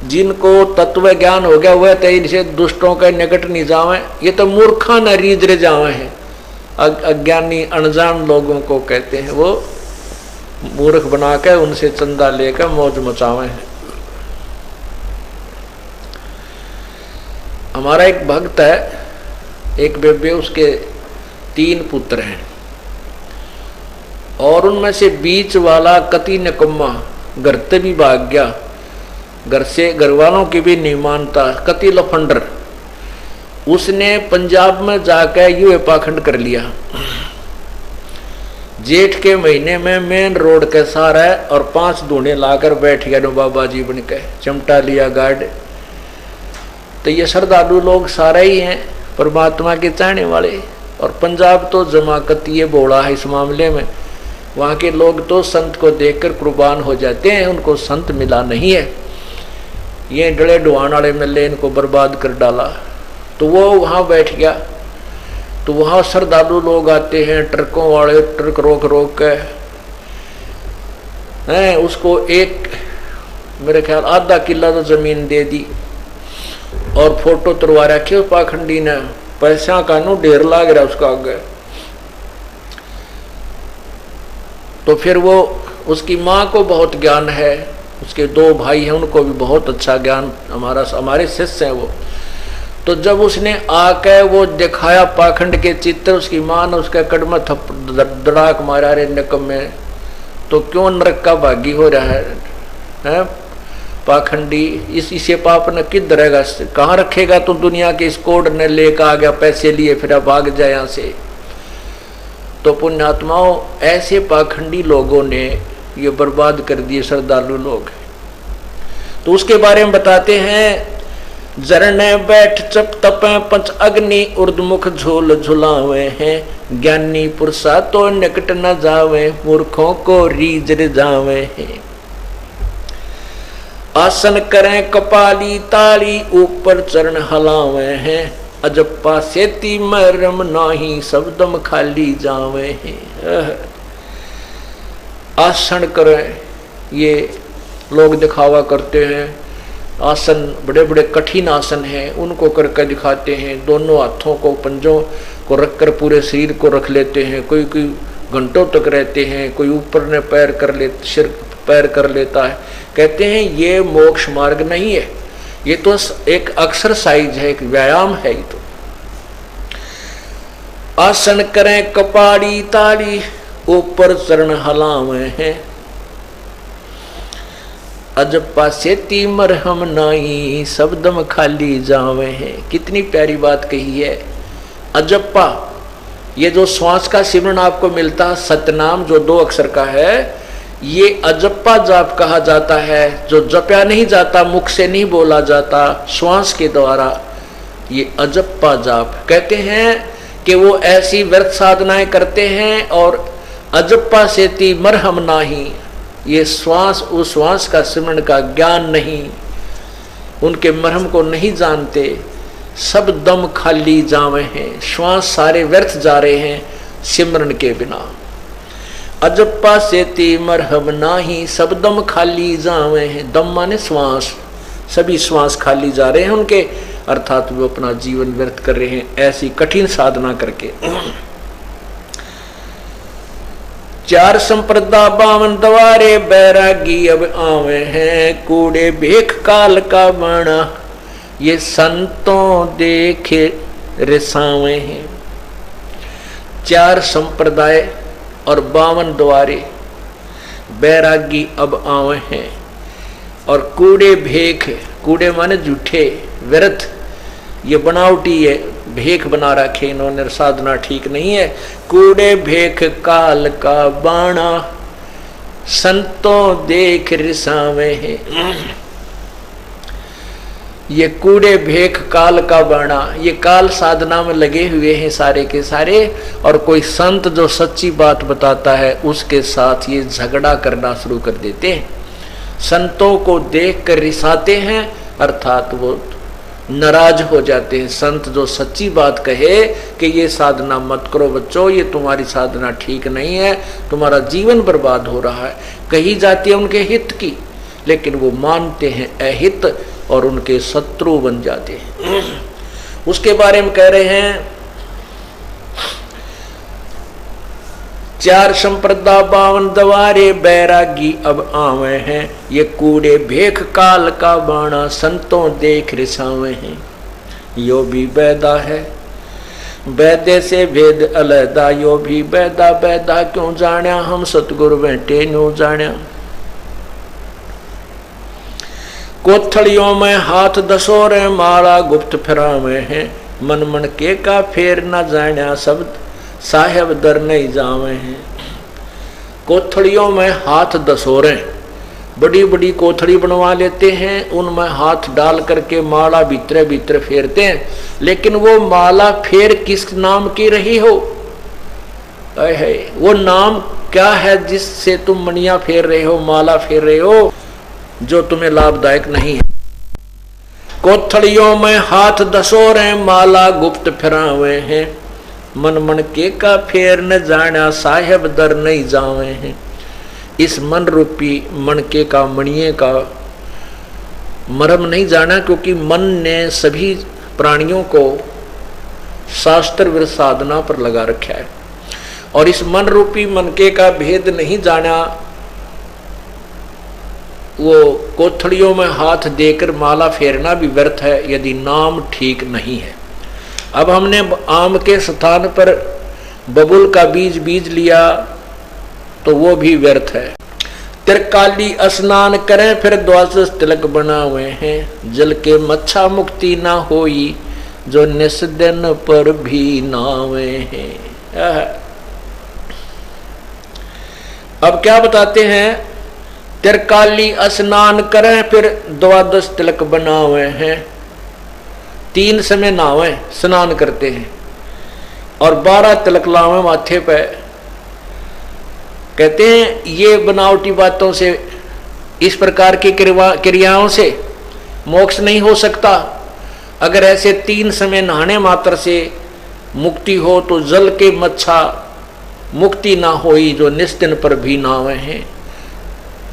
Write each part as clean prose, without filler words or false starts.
जिनको तत्व ज्ञान हो गया वह तेज से दुष्टों के निकट नहीं जावे। ये तो मूर्खा न रीजरे जावे हैं। अज्ञानी अनजान लोगों को कहते हैं, वो मूर्ख बना के उनसे चंदा लेकर मौज मचावे हैं। हमारा एक भक्त है, एक बेबे, उसके 3 पुत्र हैं और उनमें से बीच वाला कति निकम्मा, घर से भी भाग गया, घर से घर वालों की भी नहीं मानता, कति लफंडर। उसने पंजाब में जाकर यूं पाखंड कर लिया। जेठ के महीने में मेन रोड के सारा है और 5 दूने लाकर बैठ गया बाबा जी बन के, चमटा लिया गार्ड। तो ये श्रद्धालु लोग सारे ही हैं परमात्मा के चाहने वाले। और पंजाब तो जमाकतीय बोला है इस मामले में। वहाँ के लोग तो संत को देखकर कुर्बान हो जाते हैं, उनको संत मिला नहीं है। ये डले डुआन वाले मिले, इनको बर्बाद कर डाला। तो वो वहाँ बैठ गया। तो वहाँ श्रद्धालु लोग आते हैं, ट्रकों वाले ट्रक रोक रोक के हैं, उसको एक मेरे ख्याल आधा किला तो जमीन दे दी और फोटो तुरवा रखी उस पाखंडी ने। पैसा का नो ढेर लाग रहा उसका आगे। तो फिर वो, उसकी माँ को बहुत ज्ञान है, उसके 2 भाई हैं, उनको भी बहुत अच्छा ज्ञान, हमारे शिष्य हैं वो। तो जब उसने आके वो दिखाया पाखंड के चित्र, उसकी माँ ने उसके कड़ में धड़ाक मारा, रे निकम में तो क्यों नरक का भागी हो रहा है पाखंडी, इसे पाप ने किधर रहेगा, कहाँ रखेगा तो दुनिया के इस कोड ने लेकर आ गया, पैसे लिए फिर भाग जाए यहाँ से। तो पुण्यात्माओं, ऐसे पाखंडी लोगों ने ये बर्बाद कर दिए श्रद्धालु लोग। तो उसके बारे में बताते हैं, जरने बैठ चप तपे 5 अग्नि उर्दमुख झोल झुलावे हैं, ज्ञानी पुरुषा तो निकट न जावे, मूर्खों को रीझ जावे हैं। आसन करें कपाली ताली, ऊपर चरण हलावे हैं, अजप्पा सेती मरम नाही, सब दम खाली जावे हैं। आसन करें, ये लोग दिखावा करते हैं। आसन बड़े बड़े कठिन आसन हैं, उनको करके दिखाते हैं। दोनों हाथों को पंजों को रखकर पूरे शरीर को रख लेते हैं। कोई कोई घंटों तक रहते हैं, कोई ऊपर ने पैर कर ले, सिर पैर कर लेता है। कहते हैं ये मोक्ष मार्ग नहीं है, ये तो एक एक्सरसाइज है, एक व्यायाम है। ये तो आसन करें कपाड़ी ताड़ी, ऊपर चरण हलावे हैं, अजप्पा सेती मरहम नाई, सब दम खाली जावे हैं। कितनी प्यारी बात कही है। अजप्पा, ये जो श्वास का सिमरन आपको मिलता है, सतनाम जो 2 अक्षर का है, ये अजप्पा जाप कहा जाता है। जो जपया नहीं जाता, मुख से नहीं बोला जाता, श्वास के द्वारा, ये अजप्पा जाप। कहते हैं कि वो ऐसी व्यर्थ साधनाएं करते हैं और अजप्पा सेती मरहम नाही, ये श्वास, उस श्वास का सिमरन का ज्ञान नहीं, उनके मरहम को नहीं जानते। सब दम खाली जावे हैं, श्वास सारे व्यर्थ जा रहे हैं सिमरन के बिना। अजप्पा सेती मरहम नाही, सब दम खाली जावे हैं। दम माने श्वास, सभी श्वास खाली जा रहे हैं उनके, अर्थात वो अपना जीवन व्यर्थ कर रहे हैं ऐसी कठिन साधना करके। 4 संप्रदा 52 द्वारे, बैरागी अब आवे हैं, कूड़े भेख काल का बना, ये संतों देखे रिसावे हैं। 4 संप्रदाय और 52 द्वारे, बैरागी अब आवे हैं, और कूड़े भेख, कूड़े माने झूठे व्यर्थ, ये बनावटी है, भेख बना रखे इन्होंने, साधना ठीक नहीं है। कूड़े भेख काल का बाणा, संतों देख रिसावे हैं। ये कूड़े भेख काल का बाणा, ये काल साधना में लगे हुए हैं सारे के सारे, और कोई संत जो सच्ची बात बताता है उसके साथ ये झगड़ा करना शुरू कर देते हैं। संतों को देख कर रिसाते हैं, अर्थात वो नाराज हो जाते हैं। संत जो सच्ची बात कहे कि ये साधना मत करो बच्चों, ये तुम्हारी साधना ठीक नहीं है, तुम्हारा जीवन बर्बाद हो रहा है, कही जाती है उनके हित की, लेकिन वो मानते हैं अहित और उनके शत्रु बन जाते हैं। उसके बारे में कह रहे हैं, 4 संप्रदा 52 दवारे बैरागी अब आवे हैं, ये कूड़े भेख काल का बाणा संतों देख रिसावे हैं। यो भी बैदा है बैदे से भेद अलहदा, यो भी बैदा बैदा क्यों जाण्या, हम सतगुरु बैठे न्यू जाण्या। कोथड़ियों में हाथ दसोरे माला गुप्त फिरावे हैं, मन मन के का फेर न जाण्या, शब्द साहेब दर नहीं जावे हैं। कोथड़ियों में हाथ दसोरे, बड़ी बड़ी कोथड़ी बनवा लेते हैं, उनमें हाथ डाल करके माला भीतर भीतर फेरते हैं, लेकिन वो माला फेर किस नाम की रही हो, है वो नाम क्या है जिससे तुम मणिया फेर रहे हो, माला फेर रहे हो, जो तुम्हें लाभदायक नहीं है। कोथड़ियों में हाथ दसोरे माला गुप्त फिरावे हैं, मन मन के का फेर न जाना, साहेब दर नहीं जावे हैं। इस मन रूपी मणके का मणिये का मरम नहीं जाना, क्योंकि मन ने सभी प्राणियों को शास्त्र विरुद्ध साधना पर लगा रखा है, और इस मन रूपी मनके का भेद नहीं जाना, वो कोथड़ियों में हाथ देकर माला फेरना भी व्यर्थ है यदि नाम ठीक नहीं है। अब हमने आम के स्थान पर बबुल का बीज बीज लिया तो वो भी व्यर्थ है। त्रिकाली स्नान करें फिर द्वादश तिलक बनावे हैं, जल के मच्छा मुक्ति ना होई, जो निस दिन पर भी नावे हैं। अब क्या बताते हैं, त्रिकाली स्नान करें फिर द्वादश तिलक बनावे हैं, 3 समय नहावे स्नान करते हैं और 12 तिलक लावे माथे पे। कहते हैं ये बनावटी बातों से, इस प्रकार की क्रियाओं से मोक्ष नहीं हो सकता। अगर ऐसे 3 समय नहाने मात्र से मुक्ति हो तो जल के मच्छा मुक्ति ना होई, जो निस्तिन पर भी नावे हैं।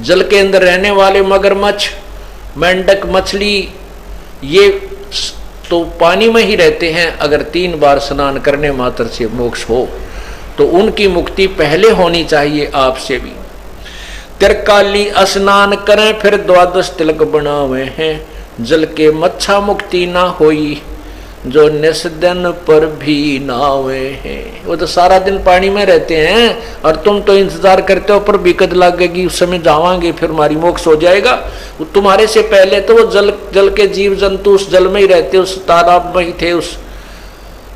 जल के अंदर रहने वाले मगरमच्छ, मेंढक, मछली, ये तो पानी में ही रहते हैं। अगर 3 बार स्नान करने मात्र से मोक्ष हो तो उनकी मुक्ति पहले होनी चाहिए आपसे भी। त्रिकाली स्नान करें फिर द्वादश तिलक बनावे हैं, जल के मच्छा मुक्ति ना होई, जो निस दिन पर भी नावे हैं। वो तो सारा दिन पानी में रहते हैं और तुम तो इंतजार करते हो पर बिकट लगेगी, उस समय जावांगे फिर हमारी मोक्ष हो जाएगा। तुम्हारे से पहले तो वो जल के जीव जंतु उस जल में ही रहते, उस तालाब में ही थे, उस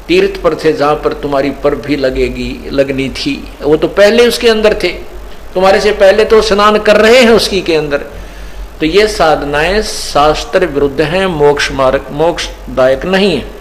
तीर्थ पर थे जहां पर तुम्हारी पर भी लगनी थी। वो तो पहले उसके अंदर थे, तुम्हारे से पहले तो स्नान कर रहे हैं उसकी के अंदर। तो ये साधनाएं शास्त्र विरुद्ध हैं, मोक्षदायक नहीं है।